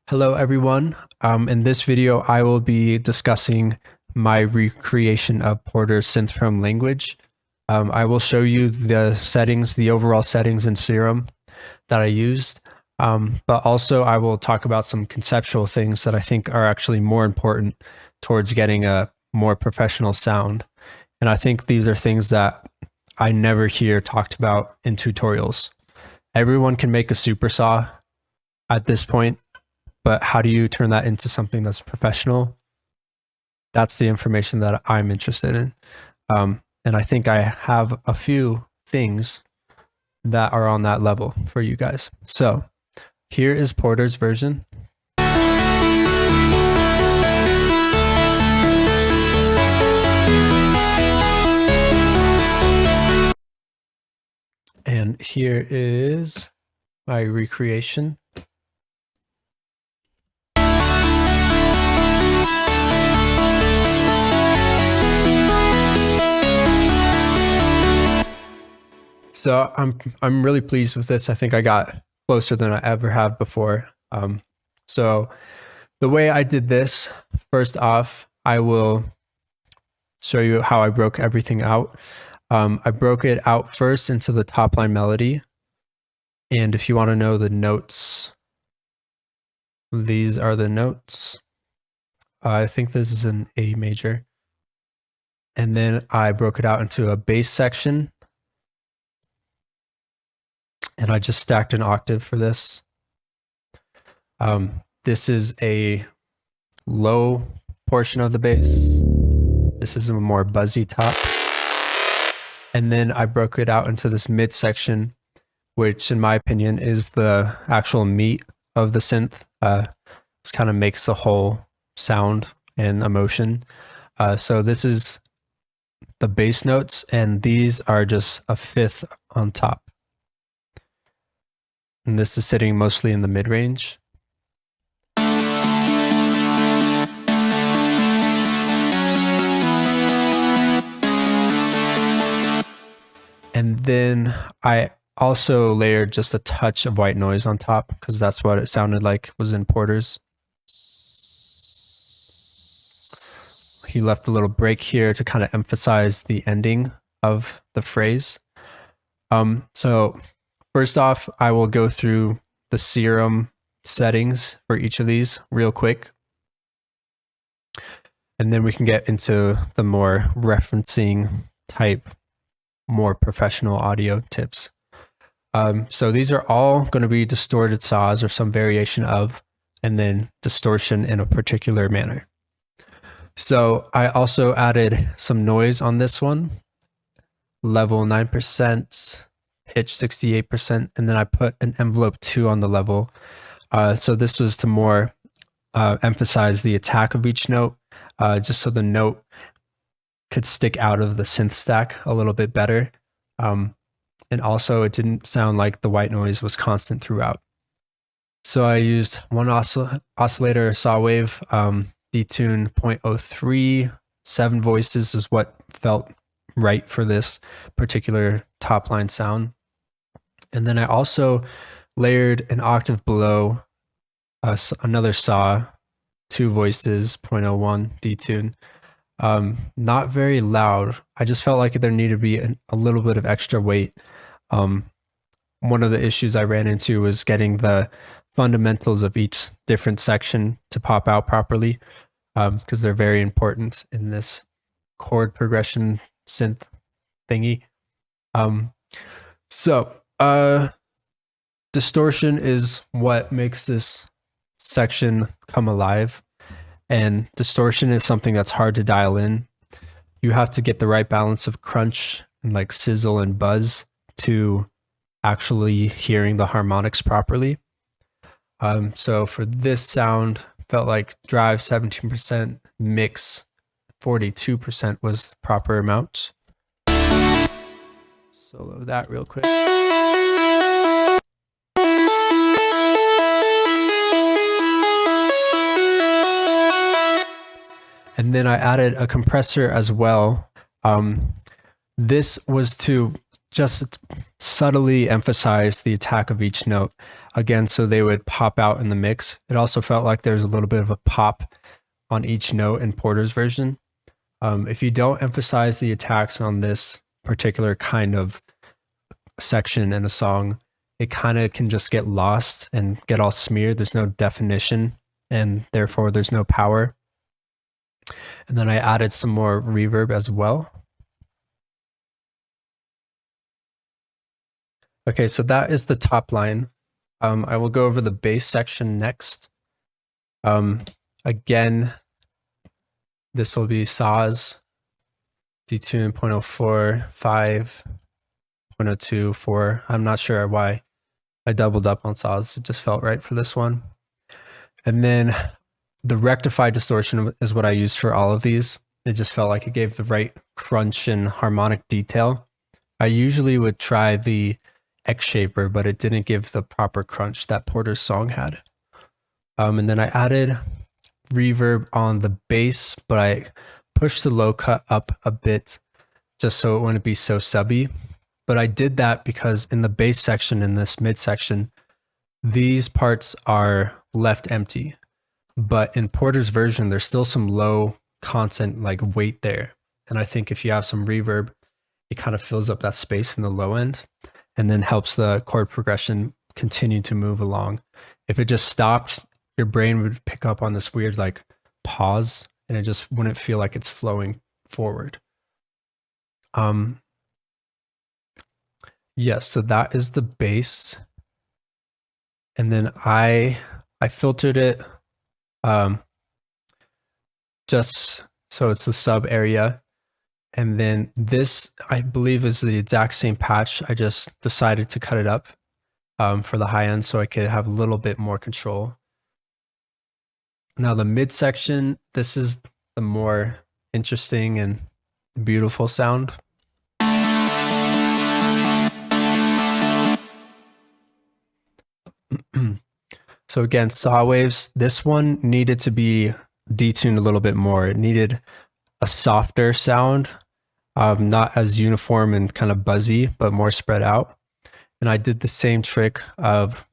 Hello everyone. In this video, I will be discussing my recreation of Porter's synth from language. I will show you the settings, the overall settings in Serum that I used, but also I will talk about some conceptual things that I think are actually more important towards getting a more professional sound. And I think these are things that I never hear talked about in tutorials. Everyone can make a super saw at this point, but how do you turn that into something that's professional? That's the information that I'm interested in. And I think I have a few things that are on that level for you guys. So here is Porter's version. And here is my recreation. So I'm really pleased with this. I think I got closer than I ever have before. So the way I did this, first off, I will show you how I broke everything out. I broke it out first into the top line melody. And if you want to know the notes, these are the notes. I think this is an A major. And then I broke it out into a bass section. And I just stacked an octave for this. This is a low portion of the bass. This is a more buzzy top. And then I broke it out into this mid section, which in my opinion is the actual meat of the synth. This kind of makes the whole sound and emotion. So this is the bass notes, and these are just a fifth on top. And this is sitting mostly in the mid-range. And then I also layered just a touch of white noise on top because that's what it sounded like was in Porter's. He left a little break here to kind of emphasize the ending of the phrase. So first off, I will go through the Serum settings for each of these real quick. And then we can get into the more referencing type, more professional audio tips. So these are all going to be distorted saws or some variation of, and then distortion in a particular manner. So I also added some noise on this one, level 9%, pitch 68%, and then I put an envelope 2 on the level. So this was to more emphasize the attack of each note, just so the note could stick out of the synth stack a little bit better. And also it didn't sound like the white noise was constant throughout. So I used one oscillator saw wave, detune 0.03, 7 voices is what felt right for this particular top line sound. And then I also layered an octave below another saw, 2 voices, 0.01 detune. Not very loud. I just felt like there needed to be a little bit of extra weight. One of the issues I ran into was getting the fundamentals of each different section to pop out properly, because they're very important in this chord progression synth thingy. Distortion is what makes this section come alive. And distortion is something that's hard to dial in. You have to get the right balance of crunch and like sizzle and buzz to actually hearing the harmonics properly. So for this sound, felt like drive 17%, mix 42% was the proper amount. Solo that real quick. And then I added a compressor as well. This was to just subtly emphasize the attack of each note. Again, so they would pop out in the mix. It also felt like there was a little bit of a pop on each note in Porter's version. If you don't emphasize the attacks on this particular kind of section in a song, it kind of can just get lost and get all smeared. There's no definition, and therefore there's no power. And then I added some more reverb as well. Okay, so that is the top line. I will go over the bass section next. Again, this will be saws, detune 0.04, 5, 0.02, 4. I'm not sure why I doubled up on saws. It just felt right for this one. And then the rectified distortion is what I used for all of these. It just felt like it gave the right crunch and harmonic detail. I usually would try the X shaper, but it didn't give the proper crunch that Porter's song had. And then I added reverb on the bass, but I pushed the low cut up a bit just so it wouldn't be so subby. But I did that because in the bass section, in this mid section, these parts are left empty. But in Porter's version, there's still some low content like weight there. And I think if you have some reverb, it kind of fills up that space in the low end and then helps the chord progression continue to move along. If it just stopped, your brain would pick up on this weird like pause and it just wouldn't feel like it's flowing forward. Yes, so that is the bass. And then I filtered it just so it's the sub area. And then this, I believe, is the exact same patch. I just decided to cut it up for the high end so I could have a little bit more control. Now the midsection, this is the more interesting and beautiful sound. So again, saw waves, this one needed to be detuned a little bit more. It needed a softer sound, not as uniform and kind of buzzy, but more spread out. And I did the same trick of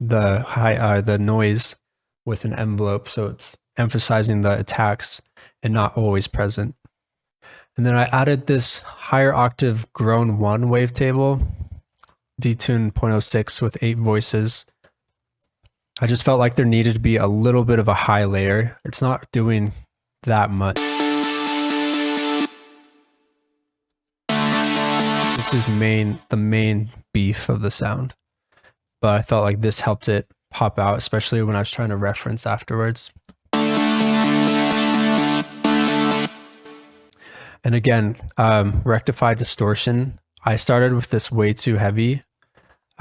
the noise with an envelope, so it's emphasizing the attacks and not always present. And then I added this higher octave grown 1 wavetable, detune 0.06 with 8 voices. I just felt like there needed to be a little bit of a high layer. It's not doing that much. This is the main beef of the sound, but I felt like this helped it pop out, especially when I was trying to reference afterwards. And again, rectified distortion. I started with this way too heavy.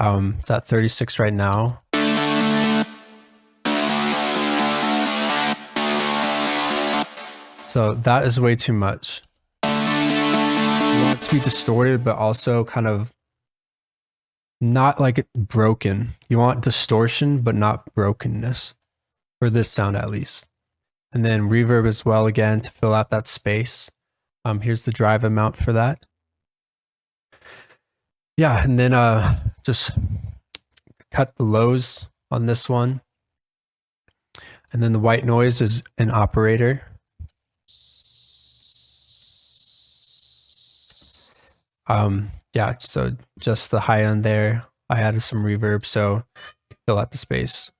It's at 36 right now. So that is way too much. You want it to be distorted, but also kind of not like it broken. You want distortion, but not brokenness, for this sound at least. And then reverb as well, again, to fill out that space. Here's the drive amount for that. Yeah, and then just cut the lows on this one. And then the white noise is an operator. Yeah, so just the high end there. I added some reverb, so fill out the space.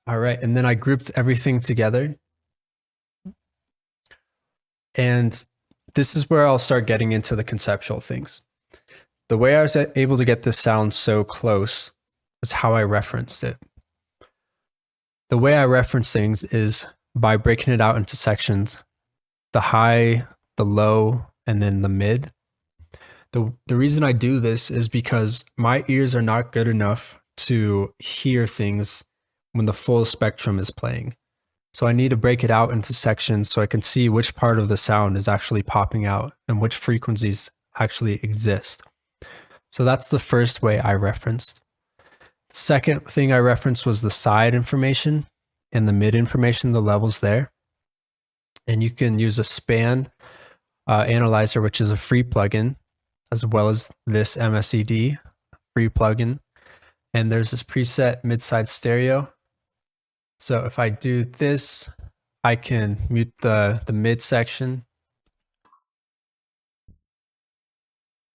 All right, and then I grouped everything together. And this is where I'll start getting into the conceptual things. The way I was able to get this sound so close is how I referenced it. The way I reference things is by breaking it out into sections. The high, the low, and then the mid. The reason I do this is because my ears are not good enough to hear things when the full spectrum is playing. So I need to break it out into sections so I can see which part of the sound is actually popping out and which frequencies actually exist. So that's the first way I referenced. The second thing I referenced was the side information and the mid information, the levels there. And you can use a span analyzer, which is a free plugin. as well as this MSED free plugin. And there's this preset mid-side stereo. So if I do this, I can mute the mid section.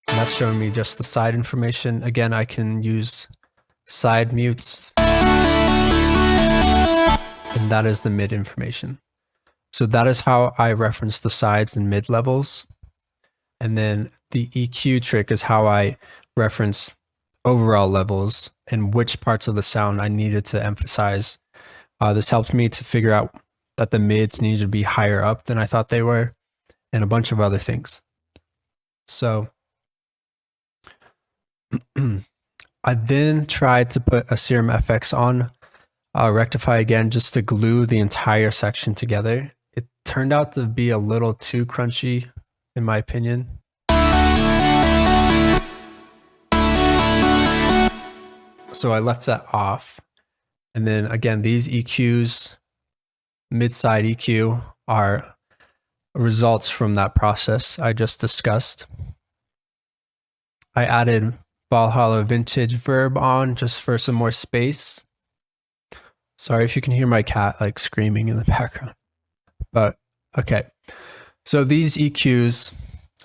And that's showing me just the side information. Again, I can use side mutes. And that is the mid information. So that is how I reference the sides and mid levels. And then the EQ trick is how I reference overall levels and which parts of the sound I needed to emphasize. This helped me to figure out that the mids needed to be higher up than I thought they were, and a bunch of other things. So I then tried to put a Serum FX on Rectify again, just to glue the entire section together. It turned out to be a little too crunchy, in my opinion. So I left that off. And then again, these EQs, mid-side EQ, are results from that process I just discussed. I added Valhalla Vintage Verb on just for some more space. Sorry if you can hear my cat like screaming in the background, but okay. So these EQs,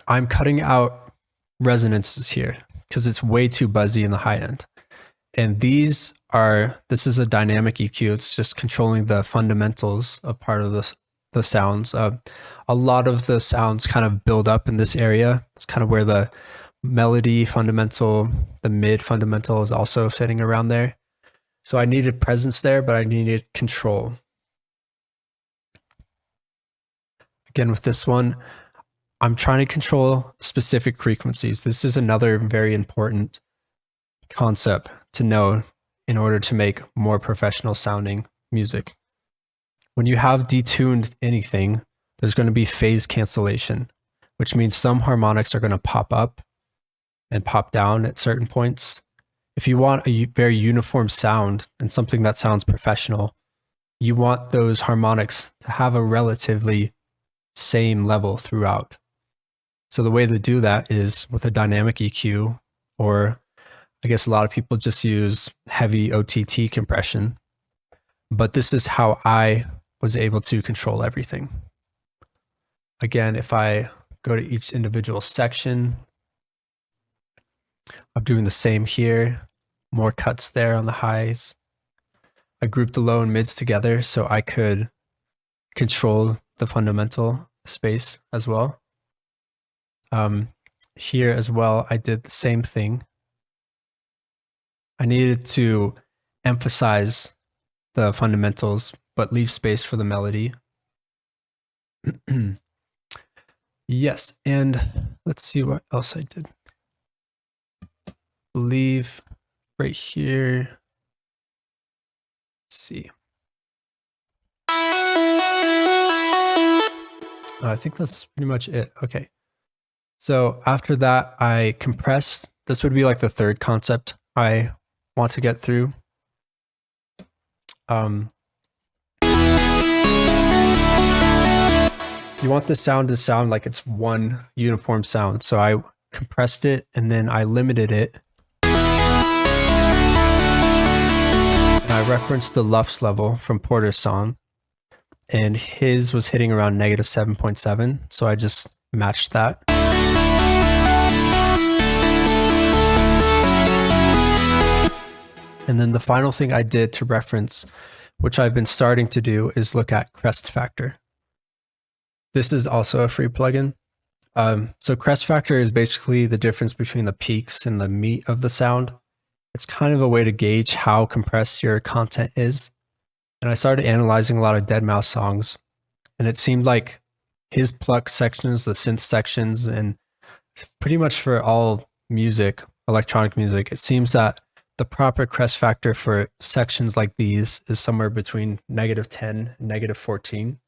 I'm cutting out resonances here because it's way too buzzy in the high end. And this is a dynamic EQ. It's just controlling the fundamentals of part of the sounds. A lot of the sounds kind of build up in this area. It's kind of where the melody fundamental, the mid fundamental is also sitting around there. So I needed presence there, but I needed control. Again, with this one, I'm trying to control specific frequencies. This is another very important concept to know in order to make more professional sounding music. When you have detuned anything, there's going to be phase cancellation, which means some harmonics are going to pop up and pop down at certain points. If you want a very uniform sound and something that sounds professional, you want those harmonics to have a relatively same level throughout. So the way to do that is with a dynamic EQ, or I guess a lot of people just use heavy OTT compression. But this is how I was able to control everything. Again, if I go to each individual section, I'm doing the same here. More cuts there on the highs. I grouped the low and mids together so I could control the fundamental space as well. Here as well, I did the same thing. I needed to emphasize the fundamentals, but leave space for the melody. Yes, and let's see what else I did. Believe right here. Let's see. I think that's pretty much it. Okay. So after that, I compressed. This would be like the third concept I want to get through. You want the sound to sound like it's one uniform sound. So I compressed it and then I limited it. And I referenced the LUFS level from Porter's song, and his was hitting around -7.7. So I just matched that. And then the final thing I did to reference, which I've been starting to do, is look at Crest Factor. This is also a free plugin. So Crest Factor is basically the difference between the peaks and the meat of the sound. It's kind of a way to gauge how compressed your content is. And I started analyzing a lot of deadmau5 songs, and it seemed like his pluck sections, the synth sections, and pretty much for all music, electronic music, it seems that the proper Crest Factor for sections like these is somewhere between -10 and -14.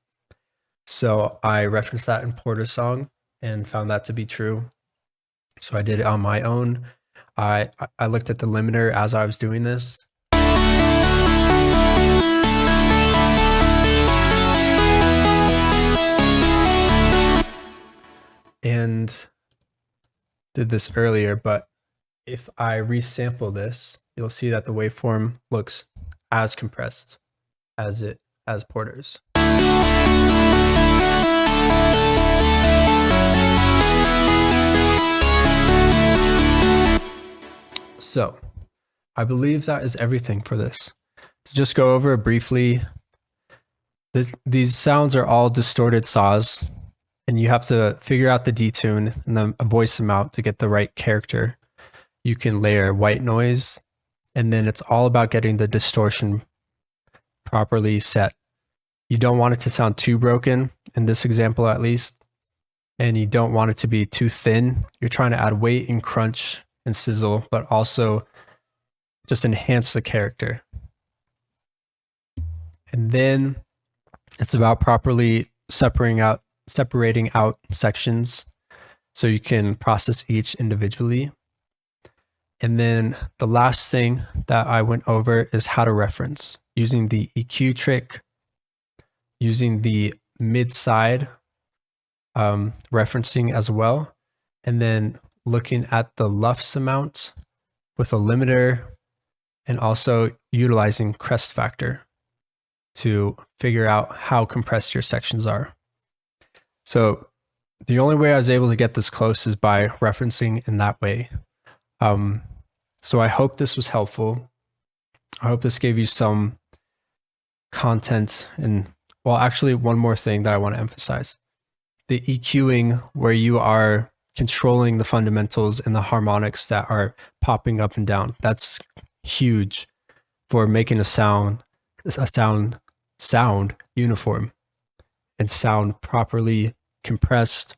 So I referenced that in Porter's song and found that to be true. So I did it on my own. I looked at the limiter as I was doing this. And did this earlier, but if I resample this, you'll see that the waveform looks as compressed as Porter's. So I believe that is everything for this. To just go over briefly, these sounds are all distorted saws, and you have to figure out the detune and then a voice amount to get the right character. You can layer white noise, and then it's all about getting the distortion properly set. You don't want it to sound too broken, in this example at least, and you don't want it to be too thin. You're trying to add weight and crunch and sizzle, but also just enhance the character. And then it's about properly separating out sections so you can process each individually. And then the last thing that I went over is how to reference using the EQ trick, using the mid-side referencing as well, and then looking at the LUFS amount with a limiter, and also utilizing Crest Factor to figure out how compressed your sections are. So the only way I was able to get this close is by referencing in that way. So I hope this was helpful. I hope this gave you some content. And well, actually one more thing that I want to emphasize. The EQing, where you are controlling the fundamentals and the harmonics that are popping up and down. That's huge for making a sound uniform and sound properly compressed,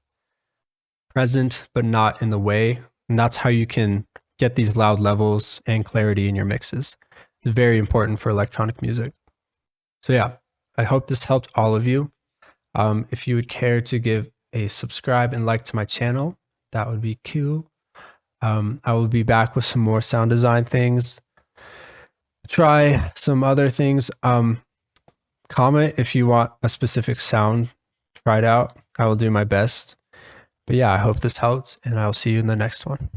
present, but not in the way. And that's how you can get these loud levels and clarity in your mixes. It's very important for electronic music. So yeah, I hope this helped all of you. If you would care to give a subscribe and like to my channel, that would be cool. I will be back with some more sound design things. Try some other things. Comment if you want a specific sound tried out. I will do my best. But yeah, I hope this helps, and I'll see you in the next one.